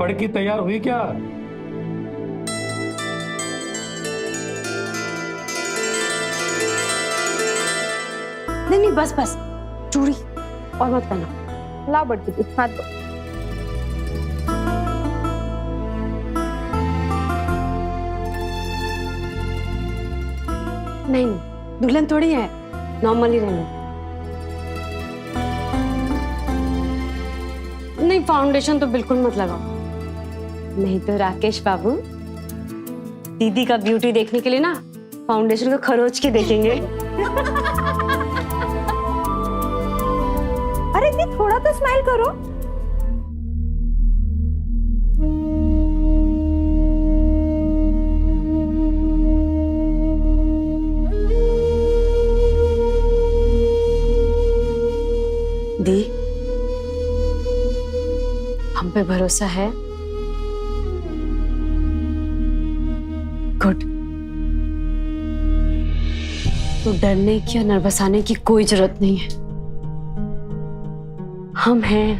बड़की तैयार हुई क्या? नहीं नहीं, बस बस, चूड़ी और मत पहना। ला बड़की दी, हाथ दो। नहीं, दुल्हन थोड़ी है, नॉर्मली रहना। नहीं, फाउंडेशन तो बिल्कुल मत लगाओ, नहीं तो राकेश बाबू दीदी का ब्यूटी देखने के लिए ना फाउंडेशन को खरोच के देखेंगे। अरे दी, थोड़ा तो स्माइल करो। दी, हम पे भरोसा है? गुड। तो डरने की या नर्वस आने की कोई जरूरत नहीं है। हम हैं,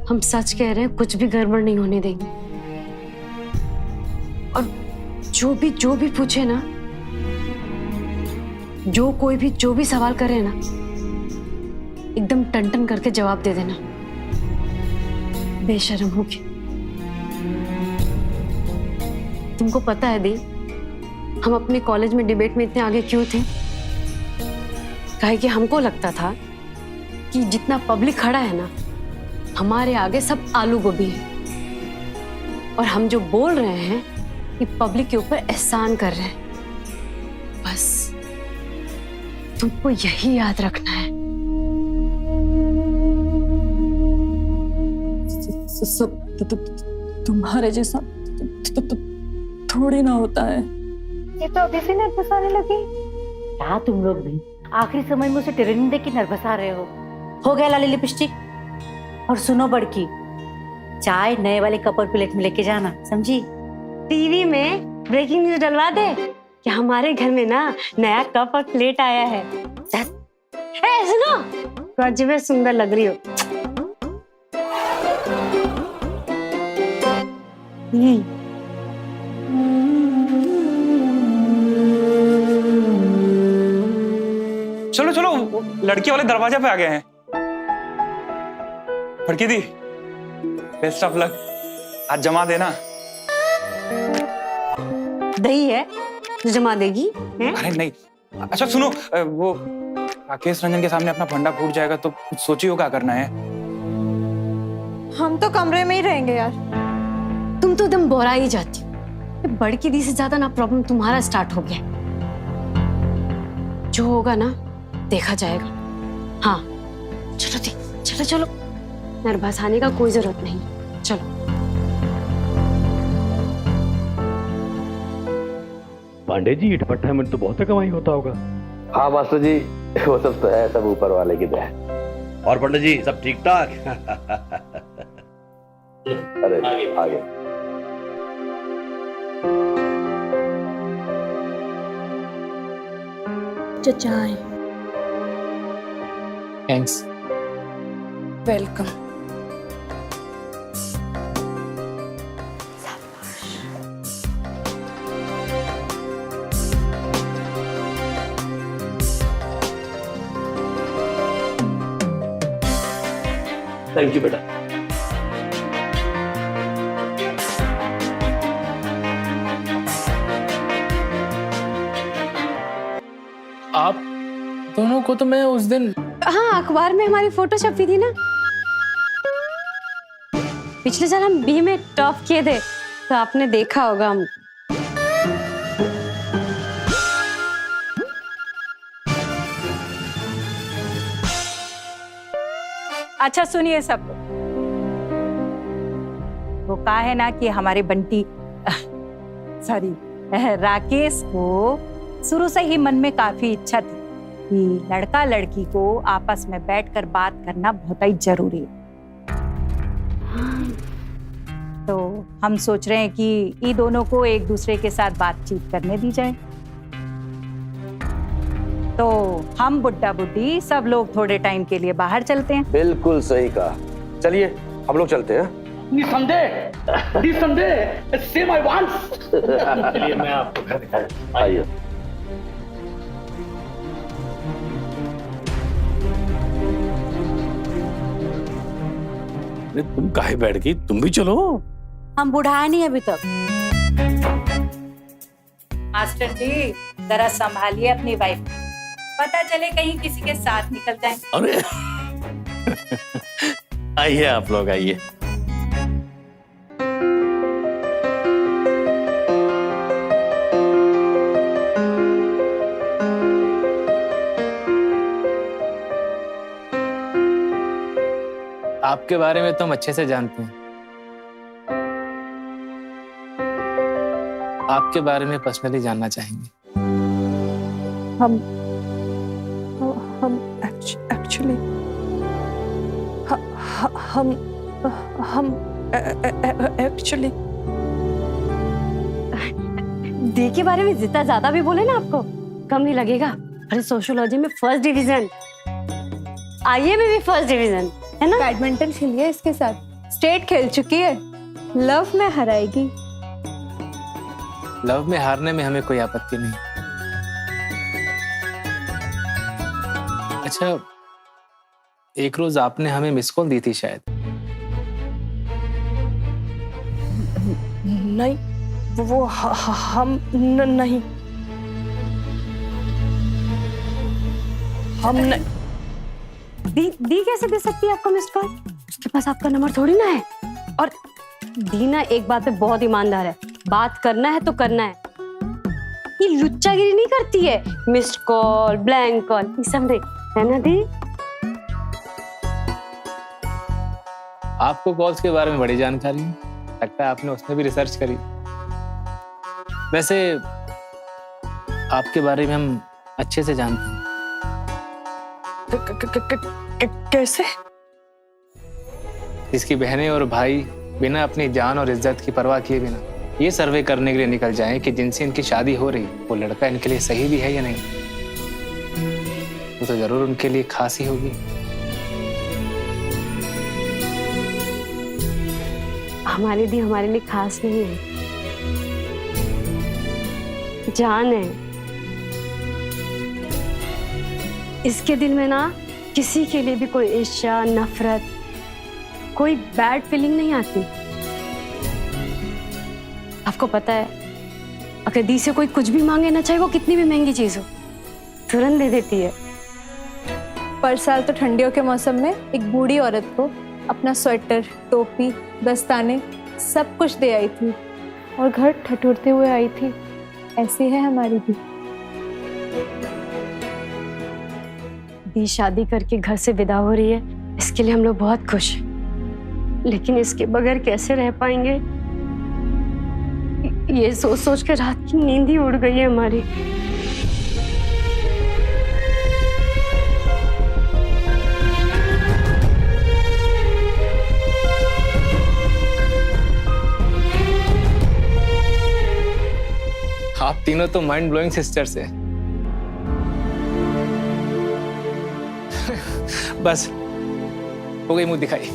हम सच कह रहे हैं, कुछ भी गड़बड़ नहीं होने देंगे। और जो भी पूछे ना, कोई भी जो भी सवाल करे ना, एकदम टन टन करके जवाब दे देना, बेशर्म होके। तुमको पता है दी, हम अपने कॉलेज में डिबेट में इतने आगे क्यों थे? काहे कि हमको लगता था कि जितना पब्लिक खड़ा है ना, हमारे आगे सब आलू गोभी है, और हम जो बोल रहे हैं कि पब्लिक के ऊपर एहसान कर रहे हैं। बस तुमको यही याद रखना है। तुम्हारे जैसा थोड़ी ना होता है। ये तो अभी से नर्वस आने लगी। क्या तुम लोग भी आखिरी समय में उसे ट्रेनिंग दे के नर्वस आ रहे हो गया लाली लिपस्टिक। और सुनो बड़की, चाय नए वाले कप और प्लेट में लेके जाना, समझी? टीवी में ब्रेकिंग न्यूज डलवा दे कि हमारे घर में ना नया कप और प्लेट आया है। सुनो, गजब में सुंदर लग रही हो। चलो चलो, लड़की वाले दरवाजे पे आ गए हैं। फड़की दी, बेस्ट ऑफ लक, आज जमा देना। दही है जो जमा देगी है? अरे नहीं, अच्छा सुनो, वो राकेश रंजन के सामने अपना फंडा फूट जाएगा तो कुछ सोचियो क्या करना है। हम तो कमरे में ही रहेंगे यार। तुम तो एकदम बोरा ही जाती हो। बड़की दी से ज्यादा ना प्रॉब्लम तुम्हारा स्टार्ट हो गया। जो होगा ना देखा जाएगा। हाँ चलो दी, चलो चलो, नर्वस आने का कोई जरूरत नहीं, चलो। पांडे जी, ईट भट्टा में तो बहुत कमाई होता होगा। हाँ मास्टर जी, वो सब तो है, सब ऊपर वाले की दया। और पंडित जी सब ठीक ठाक? अरे आगे चाय। थैंक्स। वेलकम। थैंक यू बेटा। आप दोनों को तो मैं उस दिन, हाँ, अखबार में हमारी फोटो छपी थी ना। पिछले साल हम बी में टॉप किए थे, तो आपने देखा होगा। हम अच्छा सुनिए सब, वो कहा है ना कि हमारे बंटी सॉरी राकेश को शुरू से ही मन में काफी इच्छा थी कि लड़का लड़की को आपस में बैठकर बात करना बहुत ही जरूरी है। तो हम सोच रहे हैं कि ये दोनों को एक दूसरे के साथ बातचीत करने दी जाए। तो हम बुड्ढा बुड्ढी सब लोग थोड़े टाइम के लिए बाहर चलते हैं। बिल्कुल सही कहा, चलिए हम लोग चलते हैं। निसंदेह सेम आई वांट। चलिए मैं आपको घर दिखाऊं। आइए। अरे तुम काहे बैठ गई, तुम भी चलो। हम बुढ़ाए नहीं अभी तक। मास्टर जी जरा संभालिए अपनी वाइफ, पता चले कहीं किसी के साथ निकल जाए। अरे आइए आप लोग आइए। आपके बारे में तो हम अच्छे से जानते हैं, आपके बारे में पर्सनली जानना चाहेंगे। हम एक्चुअली हम एक्चुअली दी के बारे में जितना ज्यादा भी बोले ना आपको कम नहीं लगेगा। अरे सोशियोलॉजी में फर्स्ट डिवीजन, आईए में भी फर्स्ट डिवीजन है ना। बैडमिंटन खेली है इसके साथ, स्टेट खेल चुकी है, लव में हराएगी। लव में हारने में हमें कोई आपत्ति नहीं। अच्छा, एक रोज आपने हमें मिस कॉल दी थी शायद। नहीं वो हम नहीं, हम नहीं। दी कैसे दे सकती है आपको मिस्ड कॉल? उसके पास आपका नंबर थोड़ी ना है। और दी ना एक बात पे बहुत ईमानदार है, बात करना है तो करना है। ये लुच्चागिरी नहीं करती है, मिस्ड कॉल ब्लैंक कॉल ये सब नहीं, है ना दी? आपको कॉल्स के बारे में बड़ी जानकारी है, लगता है आपने उसमें भी रिसर्च करी। वैसे आपके बारे में हम अच्छे से जानते हैं। कैसे? जिसकी बहनें और भाई बिना अपनी जान और इज्जत की परवाह किए बिना ये सर्वे करने के लिए निकल जाएं कि जिनसे इनकी शादी हो रही वो लड़का इनके लिए सही भी है या नहीं, वो तो जरूर उनके लिए खास ही होगी। हमारी दी हमारे लिए खास नहीं है, जान है। इसके दिल में ना किसी के लिए भी कोई ईर्ष्या नफरत कोई बैड फीलिंग नहीं आती। आपको पता है अगर दी से कोई कुछ भी मांगे ना, चाहे वो कितनी भी महंगी चीज हो, तुरंत दे देती है। पर साल तो ठंडियों के मौसम में एक बूढ़ी औरत को अपना स्वेटर, टोपी, दस्ताने सब कुछ दे आई थी और घर ठठुरते हुए आई थी। ऐसी है हमारी दी। दी शादी करके घर से विदा हो रही है, इसके लिए हम लोग बहुत खुश हैं, लेकिन इसके बगैर कैसे रह पाएंगे ये सोच सोच कर रात की नींद ही उड़ गई है हमारी। आप तीनों तो माइंड ब्लोइंग सिस्टर्स है। बस हो गई मुंह दिखाई।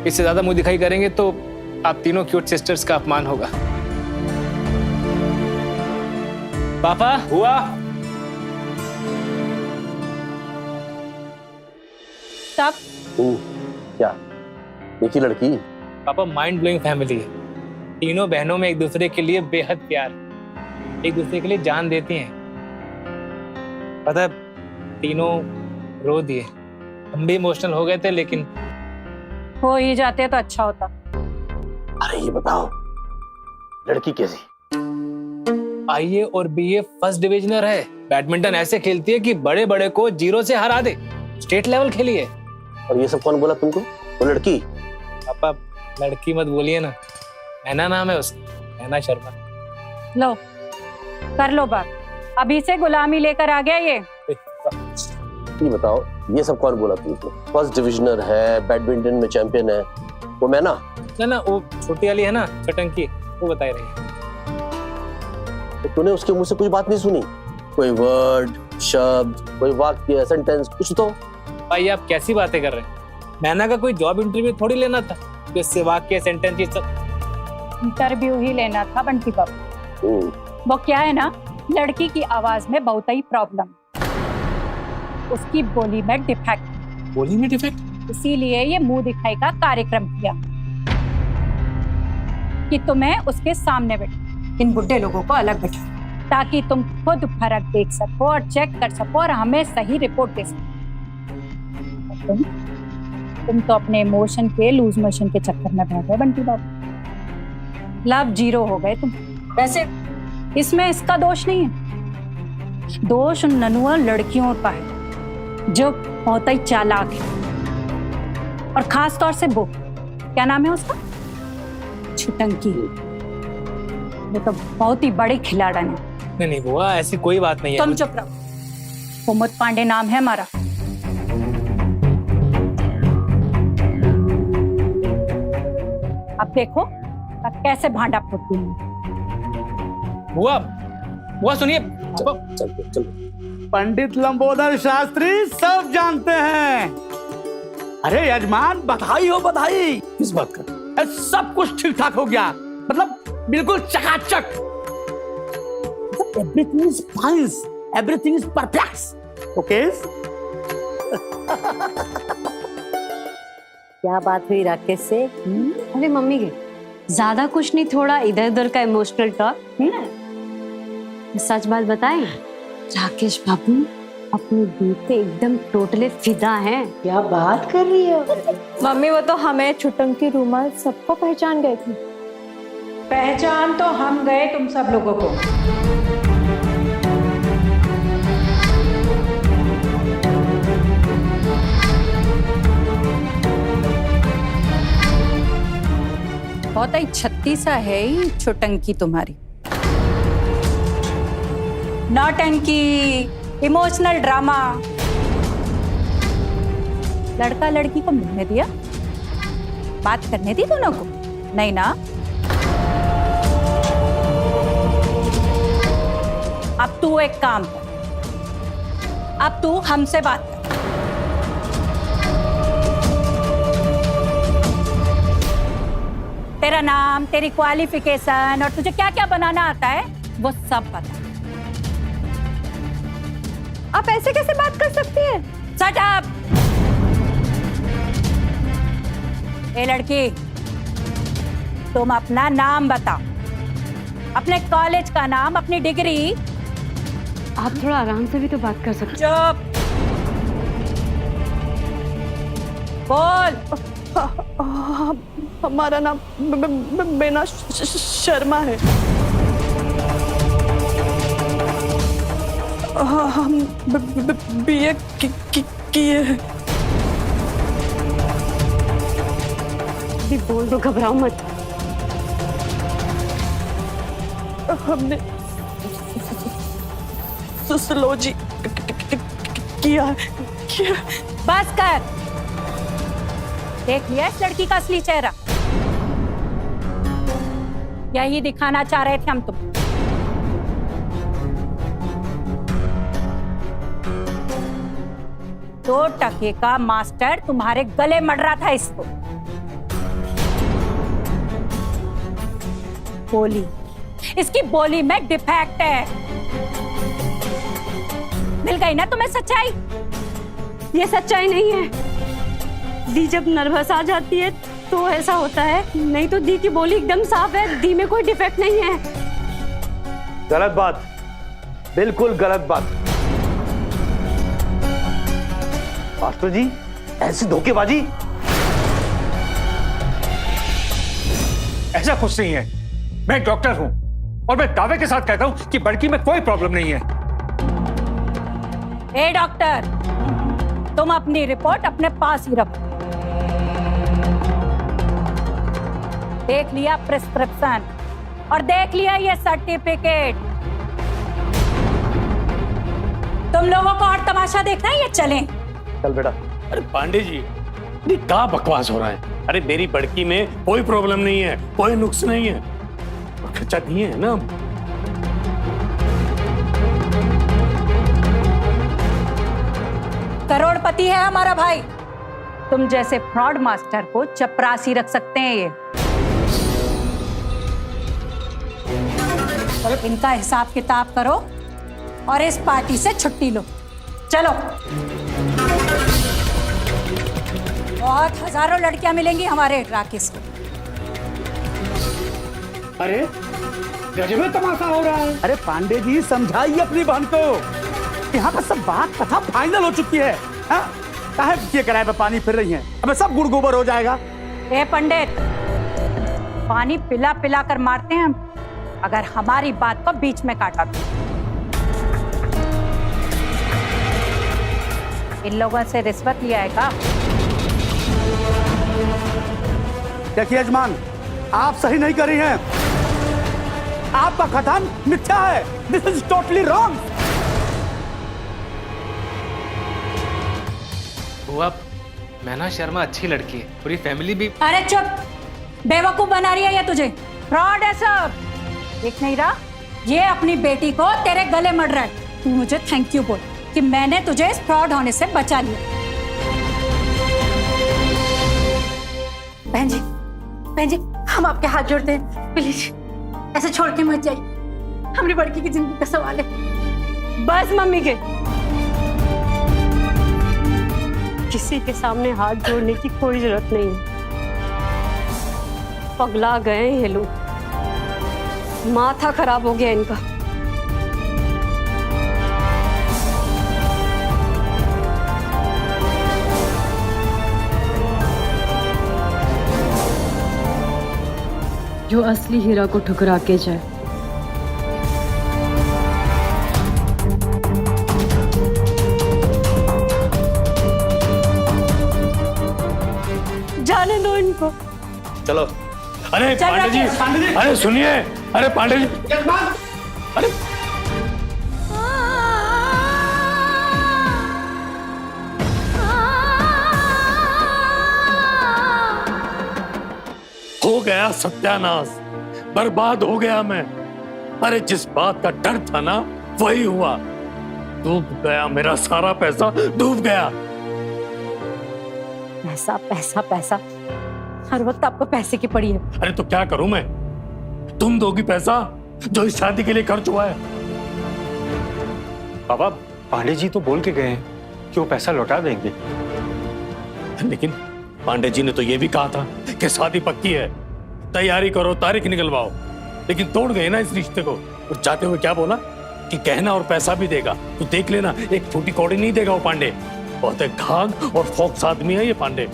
इससे ज्यादा मुंह दिखाई करेंगे तो आप तीनों क्यूट सिस्टर्स का अपमान होगा। पापा हुआ तब क्या एक ही लड़की? पापा माइंड ब्लोइंग फैमिली है। तीनों बहनों में एक दूसरे के लिए बेहद प्यार, एक दूसरे के लिए जान देती हैं। पता है तीनों रो दिए, हम भी इमोशनल हो गए थे, लेकिन हो ही जाते तो अच्छा होता। अरे ये बताओ लड़की कैसी? आईए और बीए फर्स्ट डिविजनर है। बैडमिंटन ऐसे खेलती है कि बड़े बड़े को 0 से हरा दे। स्टेट लेवल खेली है। और ये सब कौन बोला तुमको? वो लड़की? पापा लड़की मत बोलिए ना, नैना नाम है उसका, नैना शर्मा। लो कर लो बात, अभी से गुलामी लेकर आ गया ये। ये बताओ ये सब कौन बोला तुमको? फर्स्ट डिविजनर है, बैडमिंटन में चैंपियन है, वो मैं ना? ना वो छोटी वाली है ना चटंकी, वो बता रही है। तो तूने उसके मुंह से कुछ बात नहीं सुनी? कोई वर्ड, शब्द, कोई वाक्य, सेंटेंस कुछ तो? भाई आप कैसी बातें कर रहे हैं? बहना का कोई जॉब इंटरव्यू थोड़ी लेना था कि उससे वाक्य सेंटेंस ये सब। इंटरव्यू ही लेना था बंटी बाबू। वो क्या है ना, लड़की की आवाज में बहुत ही प्रॉब्लम, उसकी बोली में डिफेक्ट। बोली में डिफेक्ट? इसीलिए ये मुंह दिखाई का कार्यक्रम किया कि तुम्हें उसके सामने बैठो, इन बुढ़े लोगों को अलग बैठो, ताकि तुम खुद फर्क देख सको और चेक कर सको और हमें सही रिपोर्ट दे सको। तुम तो अपने इमोशन के लूज मोशन के चक्कर में बैठ गए बंटी बाबू, लव जीरो हो गए तुम। वैसे इसमें इसका दोष नहीं है, दोष उन ननुआ लड़कियों का है जो बहुत ही चालाक है, और खास तौर से वो, क्या नाम है उसका, छुटंकी। वो तो बहुत ही बड़े खिलाड़ी है। नहीं बुआ, ऐसी कोई बात नहीं है। तुम चुप रहो, कुमुद पांडे नाम है हमारा। अब देखो अब कैसे भांडा फोड़ती हूँ। बुआ सुनिए। चल। पंडित लंबोदर शास्त्री सब जानते हैं। अरे यजमान, बधाई हो बधाई। किस बात का? सब कुछ ठीक ठाक हो गया, मतलब बिल्कुल चकाचक। Everything is fine, everything is perfect. Okay. क्या बात हुई राकेश से? अरे मम्मी के ज्यादा कुछ नहीं, थोड़ा इधर उधर का इमोशनल टॉक। सच बात बताएं, राकेश बाबू अपनी दी पे एकदम टोटली फिदा हैं। क्या बात कर रही हो? मम्मी वो तो हमें छुटंकी रूमाल सबको पहचान गए थे। पहचान तो हम गए तुम सब लोगों को। बहुत ही छत्ती सा है ही छुटंकी तुम्हारी। नौटंकी, इमोशनल ड्रामा। लड़का लड़की को मिलने दिया, बात करने दी दोनों को? नहीं ना। अब तू एक काम कर, अब तू हमसे बात कर। तेरा नाम, तेरी क्वालिफिकेशन और तुझे क्या क्या बनाना आता है वो सब बता। आप ऐसे कैसे बात कर सकती हैं? Shut up. ए लड़की, तुम अपना नाम बताओ, अपने कॉलेज का नाम, अपनी डिग्री। आप थोड़ा आराम से भी तो बात कर सकते। चुप बोल। हमारा नाम बेना शर्मा है। हम बीए किए हैं। बोल दो, घबराओ मत। हमने सोशियोलॉजी किया है। बस कर। देख लिया इस लड़की का असली चेहरा? यही दिखाना चाह रहे थे हम तुम। दो टके का मास्टर तुम्हारे गले मड़ रहा था इसको। बोली, इसकी बोली में डिफेक्ट है। मिल गई ना तुम्हें सच्चाई? ये सच्चाई नहीं है। दी जब नर्वस आ जाती है तो ऐसा होता है, नहीं तो दी की बोली एकदम साफ है। दी में कोई डिफेक्ट नहीं है। गलत बात, बिल्कुल गलत बात। मास्टर जी, ऐसी धोखेबाजी? ऐसा कुछ नहीं है। मैं डॉक्टर हूं और मैं दावे के साथ कहता हूं कि बड़की में कोई प्रॉब्लम नहीं है। ए डॉक्टर, तुम अपनी रिपोर्ट अपने पास ही रखो। देख लिया प्रिस्क्रिप्शन और देख लिया ये सर्टिफिकेट। तुम लोगों को और तमाशा देखना है? ये चलें। चल बेटा। अरे पांडे जी, ये क्या बकवास हो रहा है? अरे मेरी बड़की में कोई प्रॉब्लम नहीं है, कोई नुक्स नहीं है। खर्चा दिए है ना। करोड़पति है हमारा भाई, तुम जैसे फ्रॉड मास्टर को चपरासी रख सकते हैं ये। इनका हिसाब किताब करो और इस पार्टी से छुट्टी लो। चलो। बहुत हजारों लड़कियां मिलेंगी हमारे राकेश को। अरे गजब तमाशा हो रहा है। अरे पांडे जी समझाइए अपनी बहन को, यहाँ पर सब बात कथा फाइनल हो चुकी है। काहे ये किराए पे पानी फिर रही है, अब सब गुड़ गोबर हो जाएगा। ए पंडित, पानी पिला पिला कर मारते हैं हम, अगर हमारी बात को बीच में काटा तो। इन लोगों से रिश्वत लिया है का? देखिए यजमान, आप सही नहीं कर रही हैं। आपका कथन मिथ्या है। This is totally wrong. बुआ, मैना शर्मा अच्छी लड़की है, पूरी फैमिली भी। अरे चुप, बेवकूफ बना रही है ये तुझे। फ्रॉड है सब। देख नहीं रहा, ये अपनी बेटी को तेरे गले मर रहा है। तू मुझे थैंक यू बोल कि मैंने तुझे इस फ्रॉड होने से बचा लिया। बहन जी, हम आपके हाथ जोड़ते हैं, प्लीज ऐसे छोड़ के मत जाइए। हमारी बड़की की जिंदगी का सवाल है। बस मम्मी के, किसी के सामने हाथ जोड़ने की कोई जरूरत नहीं है। पगला गए ये लोग, माथा खराब हो गया इनका। जो असली हीरा को ठुकरा के जाए, जाने दो इनको। चलो। अरे पांडे जी, अरे सुनिए, अरे पांडे जी, अरे हो गया सत्यानाश, बर्बाद हो गया मैं। अरे जिस बात का डर था ना, वही हुआ। डूब गया मेरा सारा पैसा, डूब गया। पैसा पैसा पैसा, हर वक्त आपको पैसे की पड़ी है। अरे तो क्या करूं मैं? तुम दोगी पैसा जो इस शादी के लिए खर्च हुआ है। बाबा, पांडे जी तो बोल के गए हैं कि वो पैसा लौटा देंगे। लेकिन पांडे जी ने तो ये भी कहा था कि शादी पक्की है, तैयारी करो, तारीख निकलवाओ। लेकिन तोड़ गए ना इस रिश्ते को। और चाहते हुए क्या बोला कि गहना और पैसा भी देगा। तो देख लेना, एक छोटी कौड़ी नहीं देगा वो पांडे। बहुत एक घाघ और फोक्स आदमी है ये पांडे।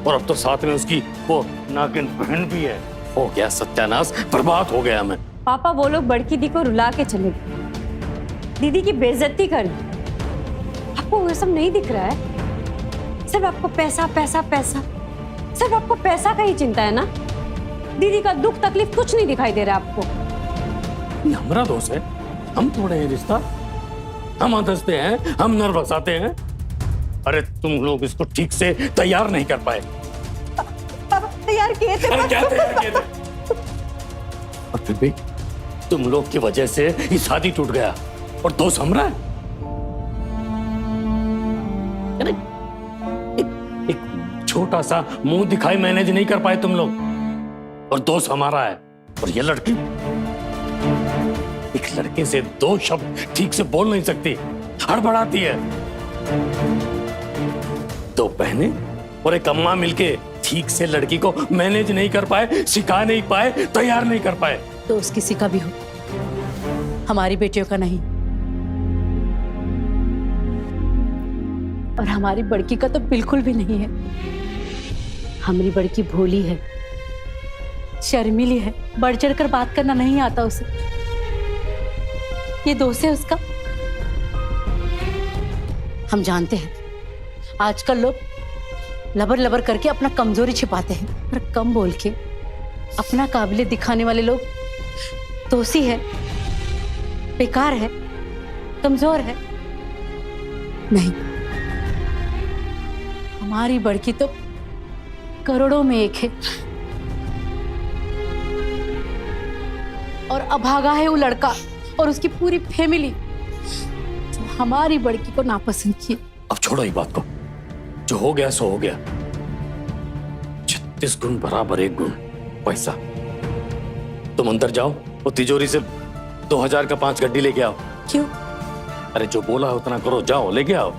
और अब तो साथ में उसकी वो नागिन बहन भी है। हो गया सत्यानाश, बर्बाद हो गया मैं। पापा वो लोग बड़की दी को रुला के चले गए, दीदी की बेइज्जती करी। आपको वो सब नहीं दिख रहा है? सिर्फ आपको पैसा पैसा पैसा, सिर्फ आपको पैसा का ही चिंता है ना? दीदी का दुख तकलीफ कुछ नहीं दिखाई दे रहा आपको? ये हमारा दोस्त है, हम तोड़े हैं रिश्ता, हम हंसते हैं, हम नर्वस आते हैं। अरे तुम लोग इसको ठीक से तैयार नहीं कर पाए। तैयार किए थे। अरे क्या तैयार किए थे? और फिर भी तुम लोग की वजह से ये शादी टूट गया और दोस्त हमरा है। एक छोटा सा मुंह दिखाई मैनेज नहीं कर पाए तुम लोग, और दोस्त हमारा है। और ये लड़की, एक लड़के से दो शब्द ठीक से बोल नहीं सकती, हड़बड़ाती है। दो बहनें और एक अम्मा मिलके ठीक से लड़की को मैनेज नहीं कर पाए, सिखा नहीं पाए, तैयार नहीं कर पाए। तो उस किसी का भी हो, हमारी बेटियों का नहीं। और हमारी बड़की का तो बिल्कुल भी नहीं है। हमारी बड़की भोली है, शर्मीली है, बढ़ चढ़ कर बात करना नहीं आता उसे। ये दोस्त है उसका। हम जानते हैं आजकल लोग लबर लबर करके अपना कमजोरी छिपाते हैं, पर कम बोल के अपना काबिलियत दिखाने वाले लोग दोषी है, बेकार है, कमजोर है। नहीं, हमारी बड़की तो करोड़ों में एक है। और अभागा है वो लड़का और उसकी पूरी फैमिली जो हमारी बड़की को नापसंद किए। अब छोड़ो ये बात को, जो हो गया सो हो गया। 36 गुण बराबर 1 गुण पैसा। तुम अंदर जाओ और तिजोरी से 2000 का 5 गड्डी लेके आओ। क्यों? अरे जो बोला है उतना करो, जाओ लेके आओ।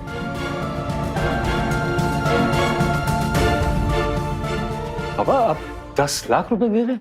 पापा आप 10 लाख रुपए दे रहे हैं?